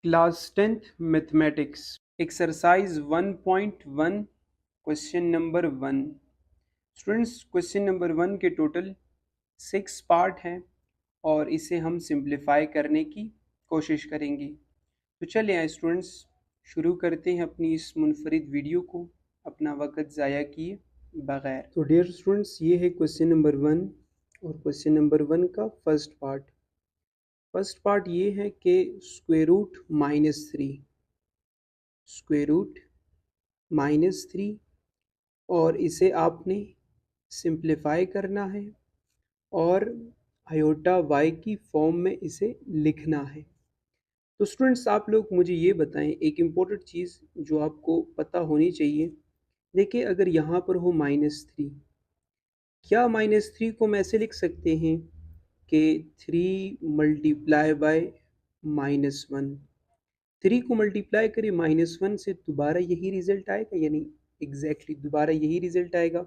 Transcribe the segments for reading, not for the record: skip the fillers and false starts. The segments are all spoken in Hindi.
Class 10th mathematics exercise 1.1 question number 1। Students, question number 1 के टोटल 6 पार्ट हैं और इसे हम सिंप्लीफाई करने की कोशिश करेंगे। तो चलिए आए स्टूडेंट्स, शुरू करते हैं अपनी इस मुनफरिद वीडियो को अपना वक्त ज़ाया किए बगैर। तो डियर स्टूडेंट्स, ये है क्वेश्चन नंबर 1 और क्वेश्चन नंबर 1 का फर्स्ट पार्ट ये है कि स्क्वायर रूट माइनस थ्री और इसे आपने सिंप्लीफाई करना है और आयोटा वाई की फॉर्म में इसे लिखना है। तो स्टूडेंट्स, आप लोग मुझे ये बताएं, एक इम्पोर्टेंट चीज़ जो आपको पता होनी चाहिए। देखिए, अगर यहाँ पर हो -3, क्या -3 को हम ऐसे लिख सकते हैं कि 3 मल्टीप्लाई बाय -1। 3 को मल्टीप्लाई करें -1 से, दोबारा यही रिजल्ट आएगा, यानी एग्जैक्टली दोबारा यही रिजल्ट आएगा।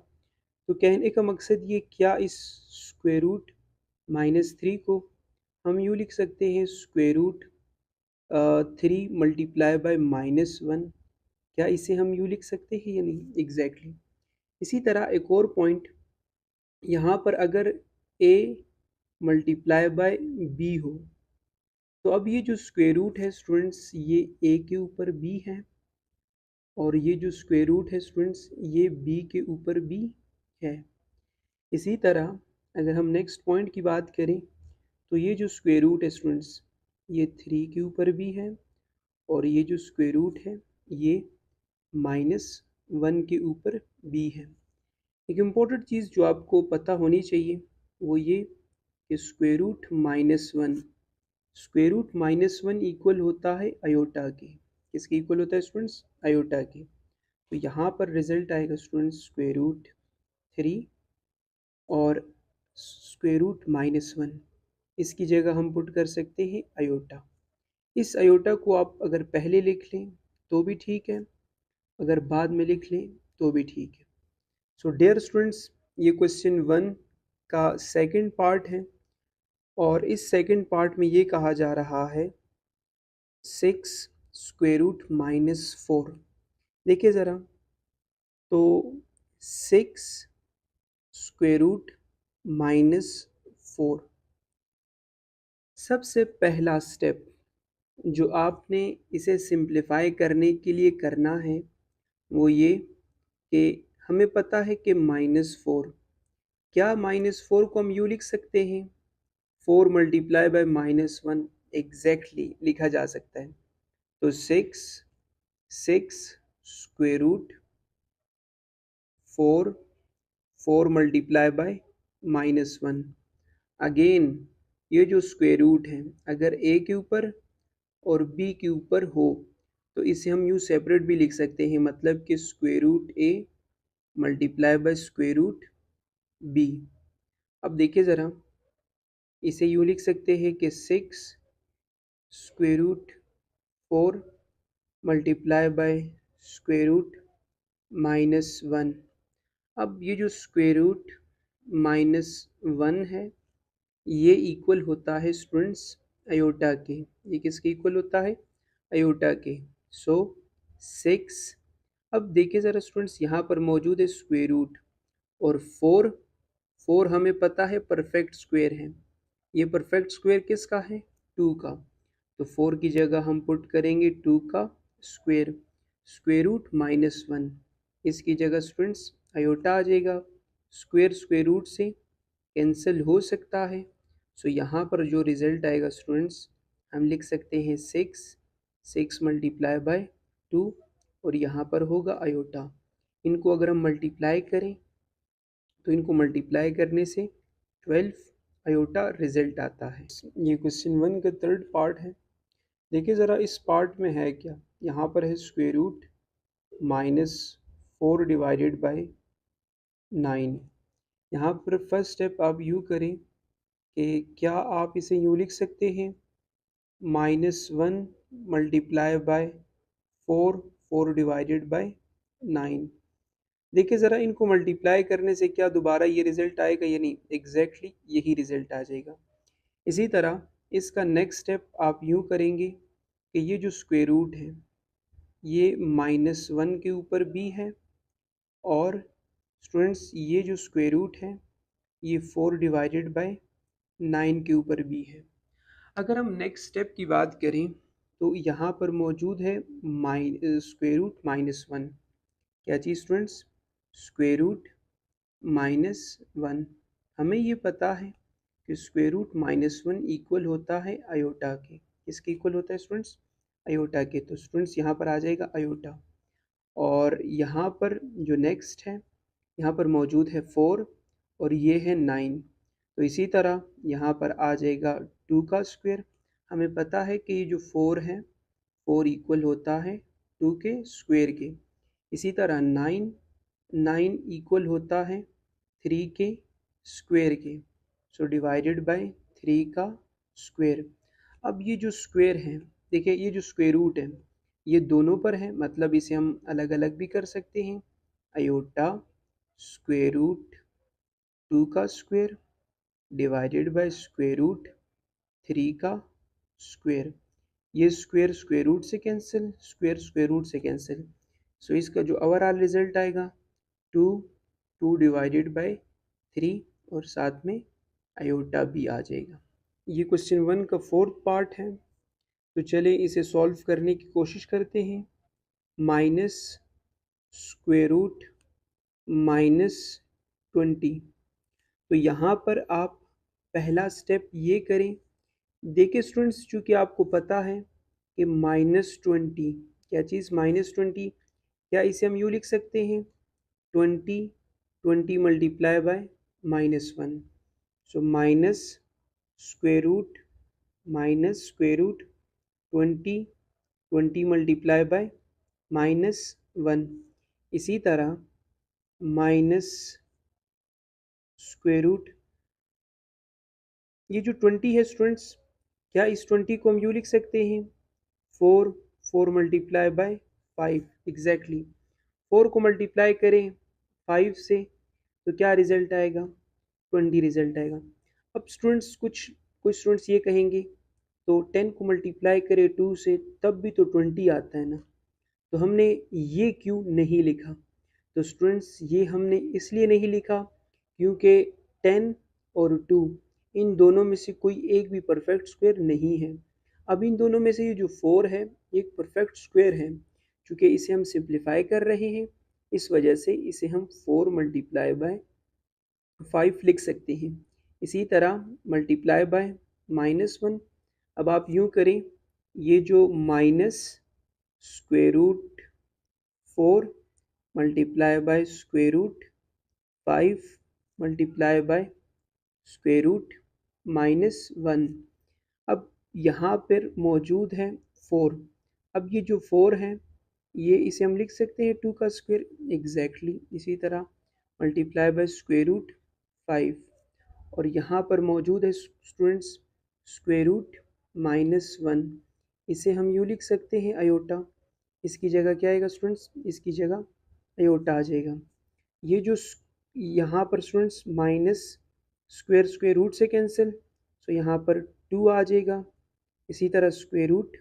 तो कहने का मकसद ये, क्या इस स्क्वायर रूट -3 को हम यूँ लिख सकते हैं स्क्वायर रूट 3 मल्टीप्लाई बाय -1, क्या इसे हम यूँ लिख सकते हैं या नहीं? एग्जैक्टली इसी तरह एक और पॉइंट, यहाँ पर अगर a मल्टीप्लाई बाय b हो, तो अब ये जो स्क्वायर रूट है स्टूडेंट्स, ये a के ऊपर b है और ये जो स्क्वायर रूट है स्टूडेंट्स, ये b के ऊपर b है। इसी तरह अगर हम नेक्स्ट पॉइंट की बात करें, तो ये जो स्क्वायर रूट है स्टूडेंट्स, ये 3 के ऊपर b है और ये जो स्क्वायर रूट है, ये -1 के ऊपर b है। एक इम्पोर्टेंट चीज़ जो आपको पता होनी चाहिए वो ये कि square root minus one equal होता है आयोटा के। किसके इक्वल होता है स्टूडेंट्स? आयोटा के। तो यहाँ पर रिजल्ट आएगा स्टूडेंट्स स्क्वायर रूट 3 और स्क्वायर रूट -1, इसकी जगह हम पुट कर सकते हैं आयोटा। इस आयोटा को आप अगर पहले लिख लें तो भी ठीक है, अगर बाद में लिख लें तो भी ठीक है। सो डियर स्टूडेंट्स, ये क्वेश्चन 1 का सेकंड पार्ट है और इस सेकंड पार्ट में ये कहा जा रहा है 6 स्क्वायर रूट -4। देखिए ज़रा, तो 6 स्क्वायर रूट -4, सबसे पहला स्टेप जो आपने इसे सिंप्लीफाई करने के लिए करना है वो ये कि हमें पता है कि -4, क्या -4 को हम यूँ लिख सकते हैं 4 मल्टीप्लाई बाय -1, एग्जैक्टली लिखा जा सकता है। तो 6 square root 4 multiply by -1। Again ये जो स्क्वायर रूट है, अगर a के ऊपर और b के ऊपर हो तो इसे हम यूँ सेपरेट भी लिख सकते हैं, मतलब कि square root a multiply by square root b। अब देखिए ज़रा, इसे यूँ लिख सकते हैं कि 6 square root 4 multiply by square root -1। अब ये जो स्क्वायर रूट -1 है, ये इक्वल होता है स्टूडेंट्स आयोटा के। ये किसके इक्वल होता है? आयोटा के। सो 6, अब देखिए ज़रा स्टूडेंट्स, यहाँ पर मौजूद है स्क्वायर रूट और 4 हमें पता है परफेक्ट स्क्वायर है। ये परफेक्ट स्क्वायर किसका है? 2 का। तो 4 की जगह हम पुट करेंगे 2 का स्क्वायर, स्क्वायर रूट -1, इसकी जगह स्टूडेंट्स आयोटा आ जाएगा। स्क्वायर स्क्वायर रूट से कैंसिल हो सकता है, सो यहाँ पर जो रिज़ल्ट आएगा स्टूडेंट्स, हम लिख सकते हैं 6 मल्टीप्लाई बाय 2 और यहाँ पर होगा आयोटा। इनको अगर हम मल्टीप्लाई करें तो इनको मल्टीप्लाई करने से 12 आयोटा रिजल्ट आता है। ये क्वेश्चन 1 का थर्ड पार्ट है। देखिए ज़रा, इस पार्ट में है क्या, यहाँ पर है स्क्वायर रूट -4 डिवाइडेड बाय 9। यहाँ पर फर्स्ट स्टेप आप यूँ करें कि क्या आप इसे यूँ लिख सकते हैं -1 मल्टीप्लाई बाय 4 डिवाइडेड बाय 9। देखिए ज़रा, इनको मल्टीप्लाई करने से क्या दोबारा ये रिज़ल्ट आएगा या नहीं? एग्जैक्टली यही रिज़ल्ट आ जाएगा। इसी तरह इसका नेक्स्ट स्टेप आप यूँ करेंगे कि ये जो स्क्वायर रूट है ये -1 के ऊपर भी है, और स्टूडेंट्स ये जो स्क्वायर रूट है ये 4 डिवाइडेड बाय 9 के ऊपर भी है। अगर हम नेक्स्ट स्टेप की बात करें तो यहाँ पर मौजूद है स्क्वायर रूट -1। क्या चीज़ स्टूडेंट्स? Square root -1। हमें ये पता है कि स्क्वायर रूट -1 इक्वल होता है आयोटा के। किसके इक्वल होता है स्टूडेंट्स? आयोटा के। तो स्टूडेंट्स यहाँ पर आ जाएगा आयोटा, और यहाँ पर जो नेक्स्ट है यहाँ पर मौजूद है 4 और ये है 9। तो इसी तरह यहाँ पर आ जाएगा 2 का स्क्वायर। हमें पता है कि ये जो 4 है 4 इक्वल होता है 2 के स्क्वायर के। इसी तरह 9 इक्वल होता है 3 के स्क्वायर के। सो डिवाइडेड बाय 3 का स्क्वायर। अब ये जो स्क्वायर है, देखिए ये जो स्क्वायर रूट है ये दोनों पर है, मतलब इसे हम अलग अलग भी कर सकते हैं। आयोटा स्क्वायर रूट 2 का square divided by square root 3 का स्क्वायर। ये स्क्वायर स्क्वायर रूट से कैंसिल, स्क्वायर स्क्वायर रूट से कैंसिल। सो इसका जो ओवरऑल रिजल्ट आएगा 2 डिवाइडेड बाय 3, और साथ में आयोटा भी आ जाएगा। ये क्वेश्चन 1 का 4th पार्ट है। तो चले इसे सॉल्व करने की कोशिश करते हैं। Minus square root -20। तो यहाँ पर आप पहला स्टेप ये करें। देखिए स्टूडेंट्स, चूँकि आपको पता है कि -20, क्या चीज़ -20, क्या इसे हम यूँ लिख सकते हैं 20 multiply by -1। So square root 20 multiply by -1। इसी तरह माइनस स्क्वायर रूट, ये जो 20 है स्टूडेंट्स, क्या इस 20 को हम यूँ लिख सकते हैं 4 मल्टीप्लाई बाय 5। एग्जैक्टली 4 को मल्टीप्लाई करें 5 से तो क्या रिजल्ट आएगा? 20 रिजल्ट आएगा। अब स्टूडेंट्स कुछ स्टूडेंट्स ये कहेंगे तो 10 को मल्टीप्लाई करें 2 से तब भी तो 20 आता है ना, तो हमने ये क्यों नहीं लिखा? तो स्टूडेंट्स ये हमने इसलिए नहीं लिखा क्योंकि 10 और 2 इन दोनों में से कोई एक भी परफेक्ट स्क्वायर नहीं है। अब इन दोनों में से ये जो 4 है ये एक परफेक्ट स्क्वायर है। चूँकि इसे हम सिंप्लीफाई कर रहे हैं इस वजह से इसे हम 4 मल्टीप्लाई बाय 5 लिख सकते हैं। इसी तरह मल्टीप्लाई बाय -1। अब आप यूँ करें, ये जो minus square root 4 multiply by square root 5 multiply by square root -1। अब यहाँ पर मौजूद है 4। अब ये जो 4 है ये इसे हम लिख सकते हैं 2 का स्क्वायर। एग्जैक्टली इसी तरह मल्टीप्लाई बाय स्क्वायर रूट 5, और यहाँ पर मौजूद है स्टूडेंट्स स्क्वायर रूट -1। इसे हम यूँ लिख सकते हैं आयोटा। इसकी जगह क्या आएगा स्टूडेंट्स? इसकी जगह आयोटा आ जाएगा। ये जो यहाँ पर students minus square square root से कैंसिल, तो यहाँ पर 2 आ जाएगा। इसी तरह स्क्वायर रूट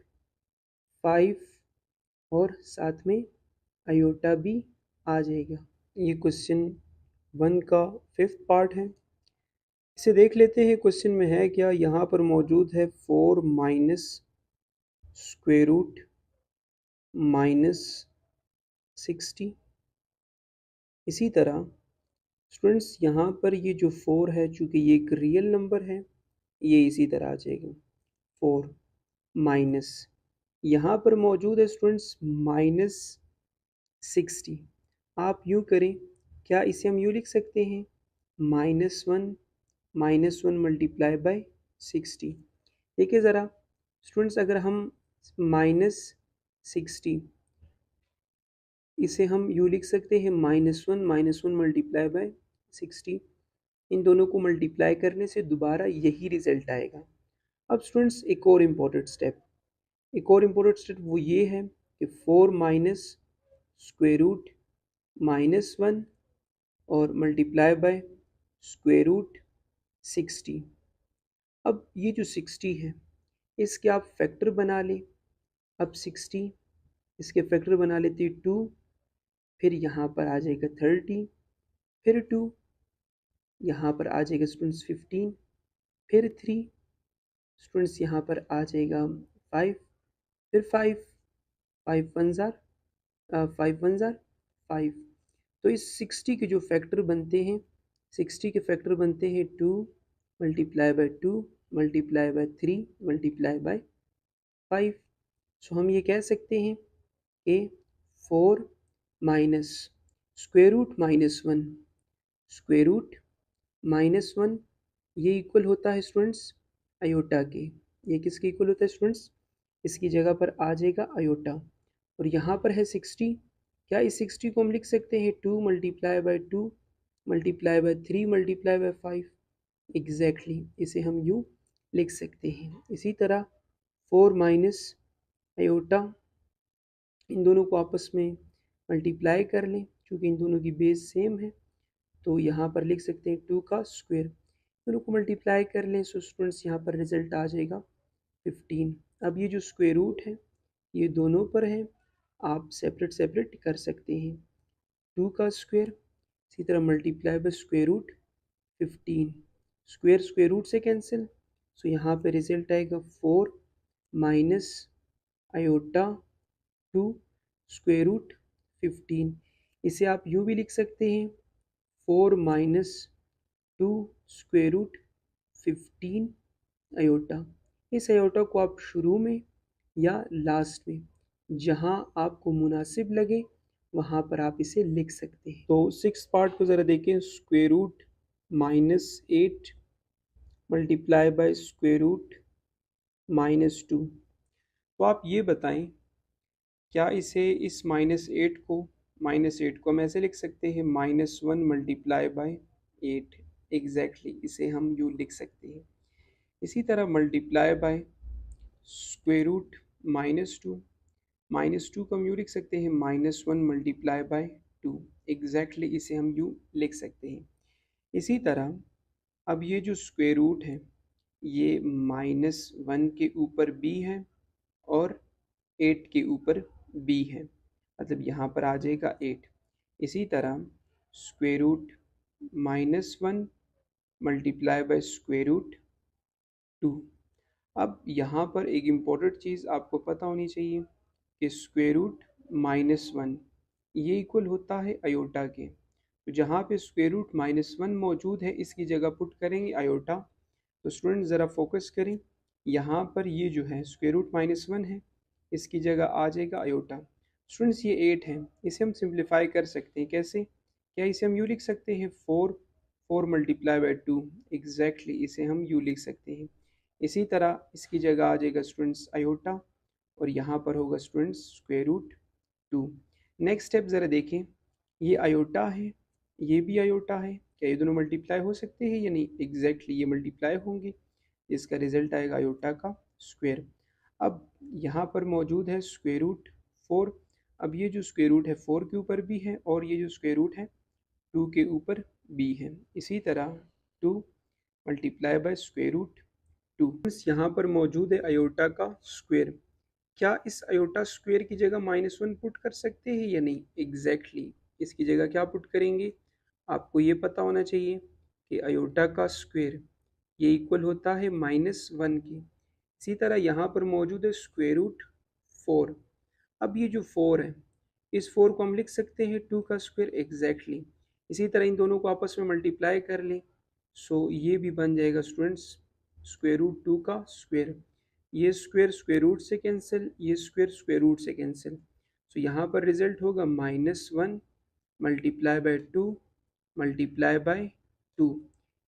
5 और साथ में आयोटा भी आ जाएगा। ये क्वेश्चन 1 का 5th पार्ट है। इसे देख लेते हैं क्वेश्चन में है क्या। यहाँ पर मौजूद है 4 माइनस स्क्वायर रूट -60। इसी तरह स्टूडेंट्स यहाँ पर ये जो 4 है, चूँकि ये एक रियल नंबर है, ये इसी तरह आ जाएगा 4 माइनस, यहाँ पर मौजूद है स्टूडेंट्स -60। आप यूँ करें, क्या इसे हम यूँ लिख सकते हैं -1 मल्टीप्लाई बाय 60। देखिए ज़रा स्टूडेंट्स, अगर हम -60 इसे हम यूँ लिख सकते हैं -1 मल्टीप्लाई बाय 60। इन दोनों को मल्टीप्लाई करने से दोबारा यही रिजल्ट आएगा। अब स्टूडेंट्स एक और इम्पोर्टेंट स्टेप वो ये है कि 4 माइनस स्क्वायर रूट -1 और मल्टीप्लाई बाय स्क्वायर रूट 60। अब ये जो 60 है इसके आप फैक्टर बना लें। अब 60 इसके फैक्टर बना लेते हैं 2, फिर यहाँ पर आ जाएगा 30, फिर 2, यहाँ पर आ जाएगा स्टूडेंट्स 15, फिर 3, स्टूडेंट्स यहाँ पर आ जाएगा 5, फिर 5, 5 वन ज़ार 5 वन ज़ार 5। तो इस 60 के जो फैक्टर बनते हैं, 60 के फैक्टर बनते हैं 2 multiply by 2 multiply by 3 multiply by 5। So हम ये कह सकते हैं कि 4 minus square root minus 1, square root minus 1 ये इक्वल होता है स्टूडेंट्स आयोटा के। ये किसके इक्वल होता है स्टूडेंट्स? इसकी जगह पर आ जाएगा आयोटा, और यहाँ पर है 60। क्या इस 60 को हम लिख सकते हैं 2 multiply by 2 multiply by 3 multiply by 5? Exactly इसे हम यूँ लिख सकते हैं। इसी तरह 4 माइनस आयोटा, इन दोनों को आपस में मल्टीप्लाई कर लें, क्योंकि इन दोनों की बेस सेम है, तो यहाँ पर लिख सकते हैं 2 का स्क्वायर। दोनों को मल्टीप्लाई कर लें, सो स्टूडेंट्स यहाँ पर रिजल्ट आ जाएगा 15। अब ये जो स्क्वायर रूट है ये दोनों पर है, आप सेपरेट सेपरेट कर सकते हैं। 2 का स्क्वायर, इसी तरह multiply by square root 15, square square root से कैंसिल, सो यहाँ पे रिजल्ट आएगा 4 माइनस आयोटा 2 स्क्वायर रूट 15। इसे आप यूँ भी लिख सकते हैं 4 माइनस 2 स्क्वायर रूट 15 आयोटा। इस आयोटा को आप शुरू में या लास्ट में जहाँ आपको मुनासिब लगे वहाँ पर आप इसे लिख सकते हैं। तो 6 पार्ट को ज़रा देखें। Square root -8 multiply by square root -2। तो आप ये बताएं, क्या इसे इस -8 को हम ऐसे लिख सकते हैं -1 मल्टीप्लाई बाय 8? एग्जैक्टली इसे हम यूँ लिख सकते हैं। इसी तरह मल्टीप्लाई बाय स्क्वायर रूट -2 को हम यूँ लिख सकते हैं -1 मल्टीप्लाई बाय 2। एग्जैक्टली इसे हम यूँ लिख सकते हैं। इसी तरह अब ये जो स्क्वायर रूट है ये -1 के ऊपर b है और 8 के ऊपर b है, मतलब यहाँ पर आ जाएगा 8। इसी तरह square root -1 multiply by square root 2। अब यहाँ पर एक इम्पॉर्टेंट चीज़ आपको पता होनी चाहिए कि स्क्वायर रूट -1 ये इक्वल होता है आयोटा के। तो जहाँ पे स्क्वायर रूट -1 मौजूद है इसकी जगह पुट करेंगे आयोटा। तो स्टूडेंट ज़रा फोकस करें, यहाँ पर ये जो है स्क्वायर रूट -1 है, इसकी जगह आ जाएगा आयोटा। स्टूडेंट्स ये 8 है, इसे हम सिंप्लीफाई कर सकते हैं। कैसे? क्या इसे हम यूँ लिख सकते हैं 4 मल्टीप्लाई बाय 2? एग्जैक्टली इसे हम यूँ लिख सकते हैं। इसी तरह इसकी जगह आ जाएगा स्टूडेंट्स आयोटा, और यहाँ पर होगा students square root 2। Next step ज़रा देखें, ये आयोटा है, ये भी आयोटा है, क्या ये दोनों मल्टीप्लाई हो सकते हैं या नहीं? एग्जैक्टली ये मल्टीप्लाई होंगे, इसका रिजल्ट आएगा आयोटा का स्क्वायर। अब यहाँ पर मौजूद है स्क्वायर रूट 4। अब ये जो स्क्वायर रूट है 4 के ऊपर भी है, और ये जो स्क्वायर रूट है 2 के ऊपर b है। इसी तरह 2 मल्टीप्लाई बाय स्क्वायर रूट 2। यहाँ पर मौजूद है आयोटा का स्क्वायर। क्या इस आयोटा स्क्वायर की जगह -1 पुट कर सकते हैं या नहीं? एग्जैक्टली इसकी जगह क्या पुट करेंगे? आपको ये पता होना चाहिए कि आयोटा का स्क्वायर ये इक्वल होता है -1 के। इसी तरह यहाँ पर मौजूद है स्क्वायर रूट 4। अब ये जो 4 है, इस 4 को हम लिख सकते हैं 2 का स्क्वायर। एग्जैक्टली इसी तरह इन दोनों को आपस में मल्टीप्लाई कर लें, सो ये भी बन जाएगा स्टूडेंट्स स्क्वायर रूट 2 का स्क्वायर। ये स्क्वायर स्क्वायर रूट से कैंसिल, ये स्क्वायर स्क्वायर रूट से कैंसिल, सो यहाँ पर रिजल्ट होगा -1 मल्टीप्लाई बाय 2 मल्टीप्लाई बाय 2।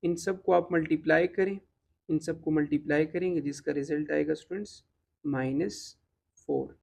इन सब को आप मल्टीप्लाई करें, इन सब को मल्टीप्लाई करेंगे जिसका रिजल्ट आएगा स्टूडेंट्स -4।